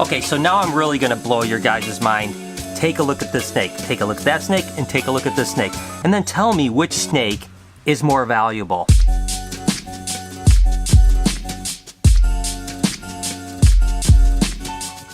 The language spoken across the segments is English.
Okay, so now I'm really gonna blow your guys' mind. Take a look at this snake, take a look at that snake, and take a look at this snake. And then tell me which snake is more valuable.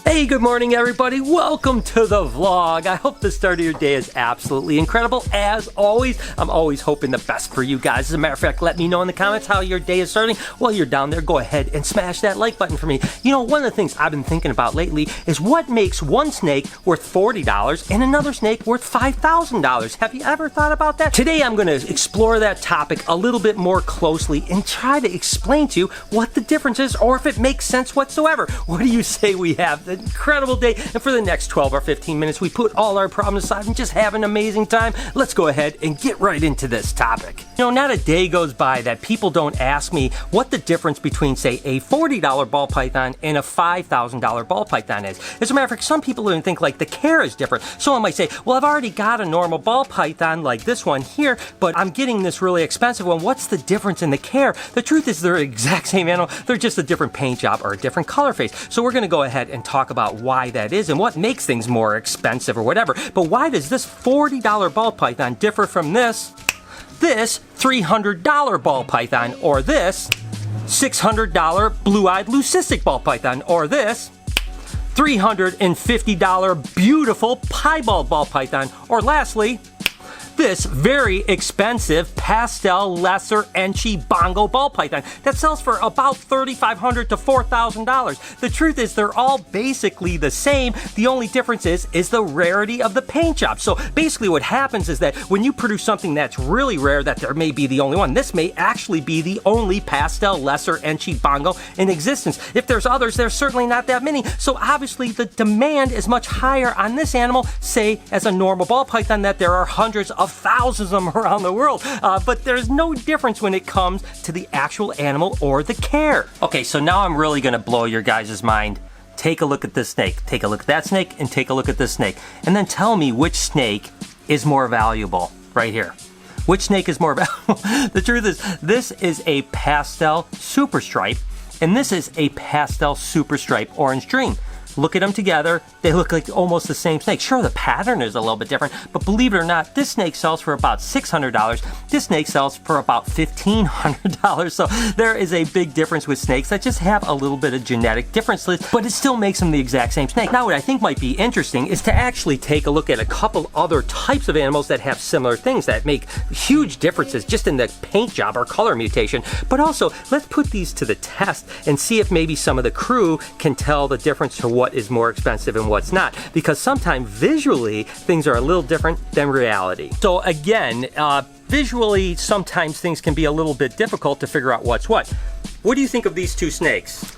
Hey, good morning everybody. Welcome to the vlog. I hope the start of your day is absolutely incredible. As always, I'm always hoping the best for you guys. As a matter of fact, let me know in the comments how your day is starting. While you're down there, go ahead and smash that like button for me. You know, one of the things I've been thinking about lately is what makes one snake worth $40 and another snake worth $5,000. Have you ever thought about that? Today I'm going to explore that topic a little bit more closely and try to explain to you what the difference is or if it makes sense whatsoever. What do you say we have an incredible day, and for the next 12 or 15 minutes we put all our problems aside and just have an amazing time? Let's go ahead and get right into this topic. You know, not a day goes by that people don't ask me what the difference between, say, a $40 ball python and a $5,000 ball python is. As a matter of fact, some people even think like the care is different. Someone might say, well, I've already got a normal ball python like this one here, but I'm getting this really expensive one. What's the difference in the care? The truth is they're the exact same animal. They're just a different paint job or a different color face. So we're going to go ahead and talk about why that is and what makes things more expensive or whatever. But why does this $40 ball python differ from this $300 ball python, or this $600 blue-eyed leucistic ball python, or this $350 beautiful piebald ball python, or lastly, this very expensive pastel lesser Enchi bongo ball python that sells for about $3,500 to $4,000. The truth is they're all basically the same. The only difference is the rarity of the paint job. So basically what happens is that when you produce something that's really rare, that there may be the only one, this may actually be the only pastel lesser Enchi bongo in existence. If there's others, there's certainly not that many. So obviously the demand is much higher on this animal, say as a normal ball python, that there are hundreds of thousands of them around the world, but there's no difference when it comes to the actual animal or the care. Okay, so now I'm really gonna blow your guys' mind. Take a look at this snake, take a look at that snake, and take a look at this snake, and then tell me which snake is more valuable right here. Which snake is more valuable? The truth is, this is a pastel super stripe, and this is a pastel super stripe orange dream. Look at them together, they look like almost the same snake. Sure, the pattern is a little bit different, but believe it or not, this snake sells for about $600. This snake sells for about $1,500. So there is a big difference with snakes that just have a little bit of genetic differences, but it still makes them the exact same snake. Now, what I think might be interesting is to actually take a look at a couple other types of animals that have similar things that make huge differences just in the paint job or color mutation. But also, let's put these to the test and see if maybe some of the crew can tell the difference to what is more expensive and what's not, because sometimes visually things are a little different than reality. So again, visually sometimes things can be a little bit difficult to figure out what's what. What do you think of these two snakes?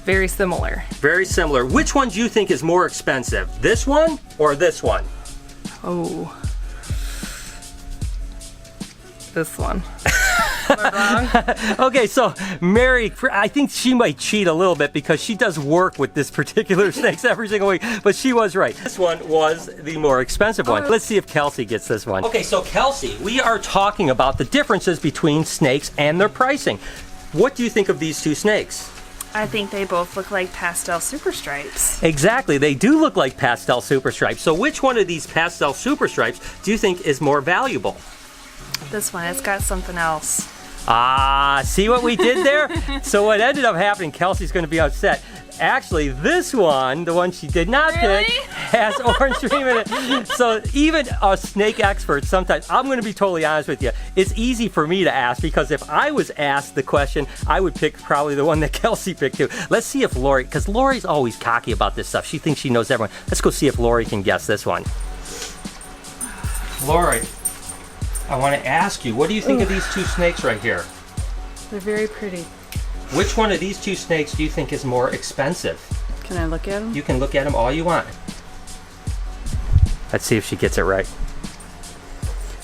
Very similar. Very similar. Which one do you think is more expensive? This one or this one? Oh, this one. Am I wrong? Okay, so Mary, I think she might cheat a little bit because she does work with this particular snakes every single week, but she was right. This one was the more expensive one. Let's see if Kelsey gets this one. Okay, so Kelsey, we are talking about the differences between snakes and their pricing. What do you think of these two snakes? I think they both look like pastel super stripes. Exactly, they do look like pastel super stripes. So which one of these pastel super stripes do you think is more valuable? This one, it's got something else. Ah, see what we did there? So what ended up happening, Kelsey's going to be upset. Actually, this one, the one she did not pick, has orange dream in it. So even a snake expert, sometimes, I'm going to be totally honest with you, it's easy for me to ask, because if I was asked the question, I would pick probably the one that Kelsey picked too. Let's see if Lori, because Lori's always cocky about this stuff. She thinks she knows everyone. Let's go see if Lori can guess this one. Lori, I want to ask you, what do you think of these two snakes right here? They're very pretty. Which one of these two snakes do you think is more expensive? Can I look at them? You can look at them all you want. Let's see if she gets it right.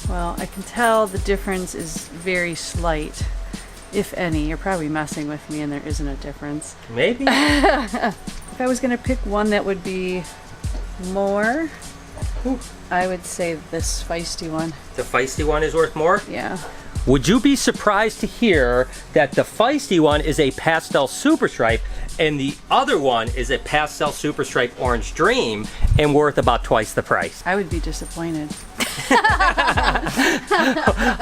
Well, I can tell the difference is very slight, if any. You're probably messing with me and there isn't a difference. Maybe. If I was going to pick one that would be more, I would say this feisty one. The feisty one is worth more? Yeah. Would you be surprised to hear that the feisty one is a pastel super stripe And the other one is a pastel super stripe orange dream and worth about twice the price. I would be disappointed.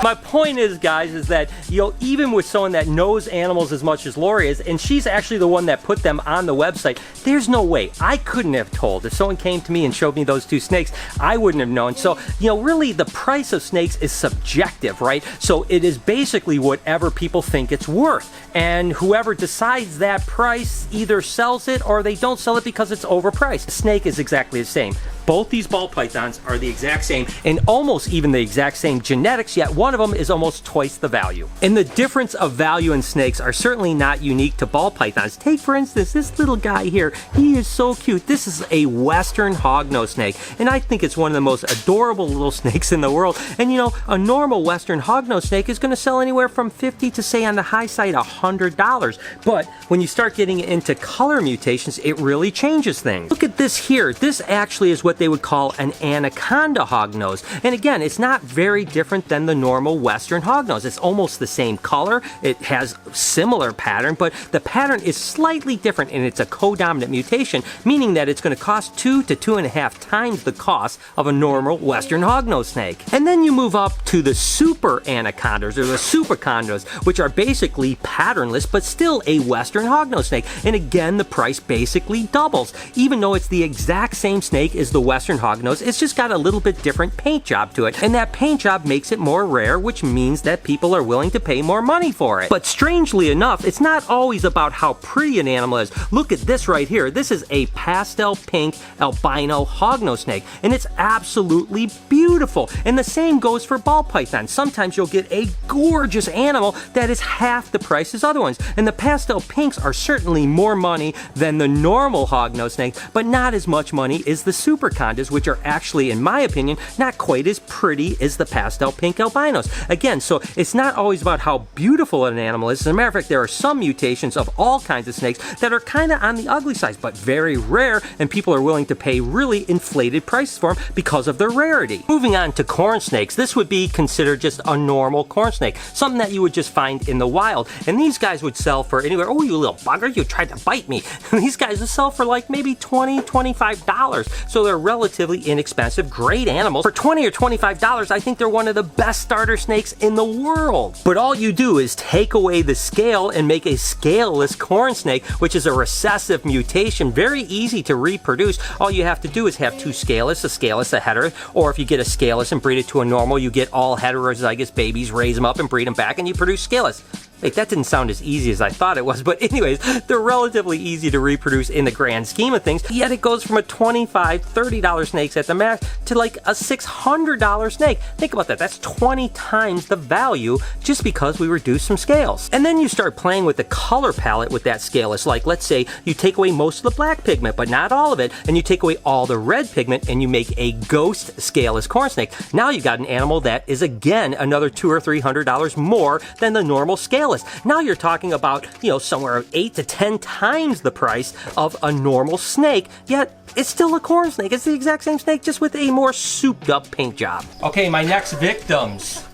My point is, guys, is that, you know, even with someone that knows animals as much as Lori is, and she's actually the one that put them on the website, there's no way I couldn't have told. If someone came to me and showed me those two snakes, I wouldn't have known. So, you know, really the price of snakes is subjective, right? So it is basically whatever people think it's worth. And whoever decides that price either sells it or they don't sell it because it's overpriced. The snake is exactly the same. Both these ball pythons are the exact same and almost even the exact same genetics, yet one of them is almost twice the value. And the difference of value in snakes are certainly not unique to ball pythons. Take, for instance, this little guy here. He is so cute. This is a Western hognose snake, and I think it's one of the most adorable little snakes in the world. And you know, a normal Western hognose snake is going to sell anywhere from $50 to, say, on the high side, $100. But when you start getting into color mutations, it really changes things. Look at this here. This actually is what they would call an anaconda hognose. And again, it's not very different than the normal Western hognose. It's almost the same color. It has similar pattern, but the pattern is slightly different, and it's a codominant mutation, meaning that it's going to cost 2 to 2.5 times the cost of a normal Western hognose snake. And then you move up to the super anacondas, or the supercondas, which are basically patternless, but still a Western hognose snake. And again, the price basically doubles. Even though it's the exact same snake as the Western hognose, it's just got a little bit different paint job to it. And that paint job makes it more rare, which means that people are willing to pay more money for it. But strangely enough, it's not always about how pretty an animal is. Look at this right here. This is a pastel pink albino hognose snake, and it's absolutely beautiful. And the same goes for ball pythons. Sometimes you'll get a gorgeous animal that is half the price as other ones. And the pastel pinks are certainly more money than the normal hognose snake, but not as much money as the supercondas, which are actually, in my opinion, not quite as pretty as the pastel pink albinos. Again, so it's not always about how beautiful an animal is. As a matter of fact, there are some mutations of all kinds of snakes that are kind of on the ugly side, but very rare, and people are willing to pay really inflated prices for them because of their rarity. Moving on to corn snakes, this would be considered just a normal corn snake, something that you would just find in the wild. And these guys would sell for anywhere, oh, you little bugger, you tried to bite me. These guys would sell for like maybe $20, $25. So they're relatively inexpensive, great animals. For $20 or $25, I think they're one of the best starter snakes in the world. But all you do is take away the scale and make a scaleless corn snake, which is a recessive mutation, very easy to reproduce. All you have to do is have two scaleless, a scaleless, a hetero, or if you get a scaleless and breed it to a normal, you get all heterozygous babies, raise them up and breed them back, and you produce scaleless. Wait, that didn't sound as easy as I thought it was, but anyways, they're relatively easy to reproduce in the grand scheme of things, yet it goes from a $25, $30 snakes at the max to like a $600 snake. Think about that, that's 20 times the value just because we reduce some scales. And then you start playing with the color palette with that scaleless, like let's say you take away most of the black pigment, but not all of it, and you take away all the red pigment and you make a ghost scaleless corn snake. Now you got an animal that is again another $200 or $300 more than the normal scaleless. Now you're talking about, you know, somewhere 8 to 10 times the price of a normal snake, yet it's still a corn snake. It's the exact same snake, just with a more souped up paint job. Okay, my next victims.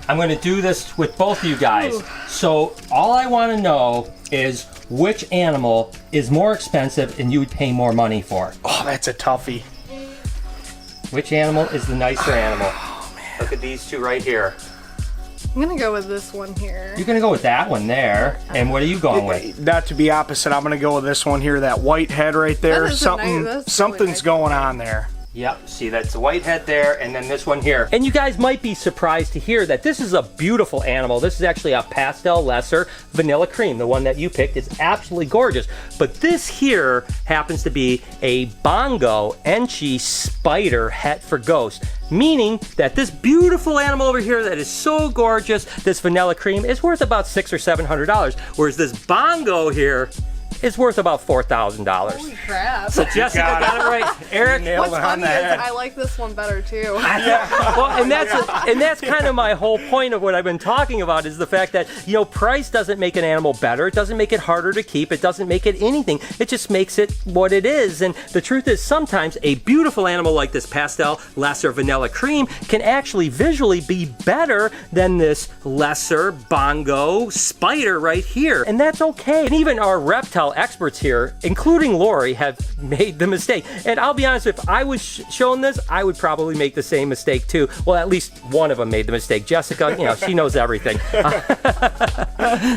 I'm going to do this with both of you guys. Ooh. So all I want to know is which animal is more expensive and you would pay more money for. Oh, that's a toughie. Which animal is the nicer animal? Oh, man. Look at these two right here. I'm gonna go with this one here. You're gonna go with that one there. And what are you going with? Not to be opposite, I'm gonna go with this one here, that white head right there. Something's going on there. Yep, see that's the white head there, and then this one here. And you guys might be surprised to hear that this is a beautiful animal. This is actually a pastel lesser vanilla cream. The one that you picked is absolutely gorgeous. But this here happens to be a Bongo Enchi spider het for ghost. Meaning that this beautiful animal over here that is so gorgeous, this vanilla cream, is worth about $600 or $700. Whereas this Bongo here is worth about $4,000. Holy crap. So Jessica got it right. Eric, what's funny is I like this one better too. Well, and that's kind of my whole point of what I've been talking about, is the fact that, you know, price doesn't make an animal better. It doesn't make it harder to keep. It doesn't make it anything. It just makes it what it is. And the truth is, sometimes a beautiful animal like this pastel lesser vanilla cream can actually visually be better than this lesser Bongo spider right here. And that's okay. And even our reptile pastel experts here, including Lori, have made the mistake. And I'll be honest, if I was shown this, I would probably make the same mistake too. Well, at least one of them made the mistake. Jessica, you know, she knows everything.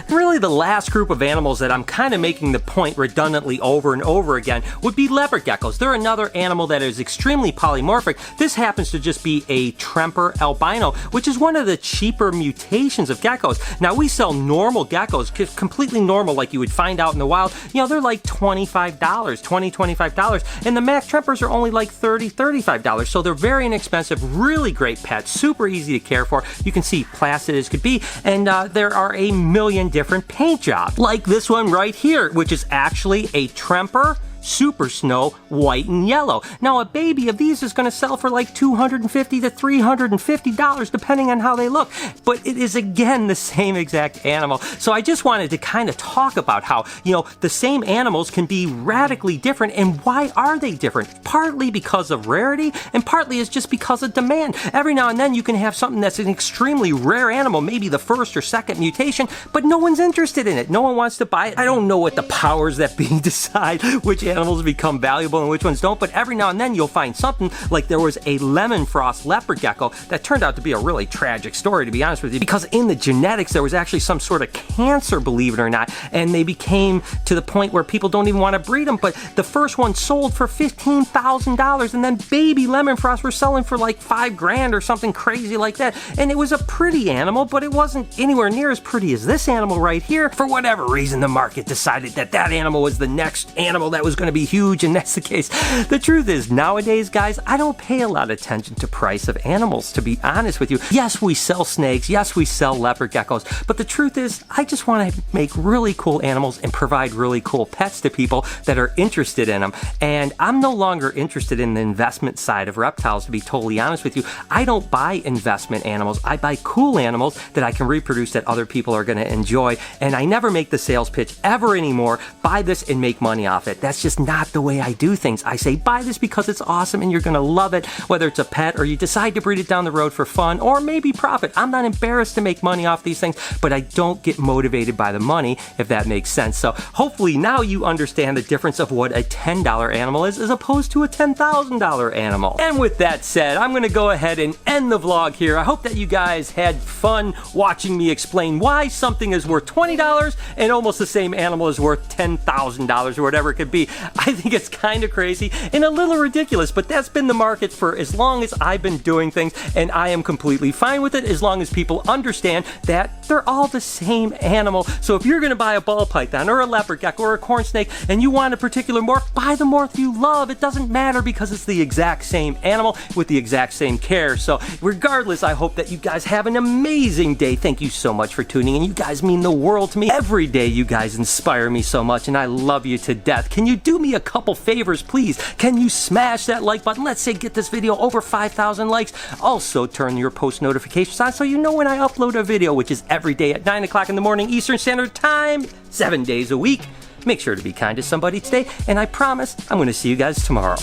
Really, the last group of animals that I'm kind of making the point redundantly over and over again would be leopard geckos. They're another animal that is extremely polymorphic. This happens to just be a Tremper albino, which is one of the cheaper mutations of geckos. Now, we sell normal geckos, completely normal like you would find out in the wild. You know, they're like $25, $25, and the Mac Trempers are only like $30, $35. So they're very inexpensive, really great pets, super easy to care for. You can see placid as could be, and there are a million different paint jobs, like this one right here, which is actually a Tremper Super Snow white and yellow. Now, a baby of these is going to sell for like $250 to $350 depending on how they look, but it is again the same exact animal. So I just wanted to kind of talk about how, you know, the same animals can be radically different, and why are they different? Partly because of rarity, and partly is just because of demand. Every now and then you can have something that's an extremely rare animal, maybe the first or second mutation, but no one's interested in it. No one wants to buy it. I don't know what the powers that be decide which animals become valuable and which ones don't, but every now and then you'll find something. Like there was a lemon frost leopard gecko that turned out to be a really tragic story, to be honest with you, because in the genetics there was actually some sort of cancer, believe it or not, and they became to the point where people don't even want to breed them. But the first one sold for $15,000, and then baby lemon frost were selling for like $5,000 or something crazy like that. And it was a pretty animal, but it wasn't anywhere near as pretty as this animal right here. For whatever reason, the market decided that that animal was the next animal that was going to be huge, and that's the case. The truth is, nowadays, guys, I don't pay a lot of attention to price of animals, to be honest with you. Yes, we sell snakes, yes, we sell leopard geckos, but the truth is, I just want to make really cool animals and provide really cool pets to people that are interested in them. And I'm no longer interested in the investment side of reptiles, to be totally honest with you. I don't buy investment animals. I buy cool animals that I can reproduce that other people are going to enjoy, and I never make the sales pitch ever anymore, buy this and make money off it. That's just not the way I do things. I say, buy this because it's awesome and you're going to love it, whether it's a pet or you decide to breed it down the road for fun or maybe profit. I'm not embarrassed to make money off these things, but I don't get motivated by the money, if that makes sense. So hopefully now you understand the difference of what a $10 animal is as opposed to a $10,000 animal. And with that said, I'm going to go ahead and end the vlog here. I hope that you guys had fun watching me explain why something is worth $20 and almost the same animal is worth $10,000 or whatever it could be. I think it's kind of crazy and a little ridiculous, but that's been the market for as long as I've been doing things, and I am completely fine with it as long as people understand that they're all the same animal. So if you're going to buy a ball python or a leopard gecko or a corn snake and you want a particular morph, buy the morph you love. It doesn't matter because it's the exact same animal with the exact same care. So regardless, I hope that you guys have an amazing day. Thank you so much for tuning in. You guys mean the world to me. Every day you guys inspire me so much, and I love you to death. Can you do me a couple favors, please? Can you smash that like button? Let's say get this video over 5,000 likes. Also, turn your post notifications on so you know when I upload a video, which is every day at 9 o'clock in the morning Eastern Standard Time, 7 days a week. Make sure to be kind to somebody today, and I promise I'm going to see you guys tomorrow.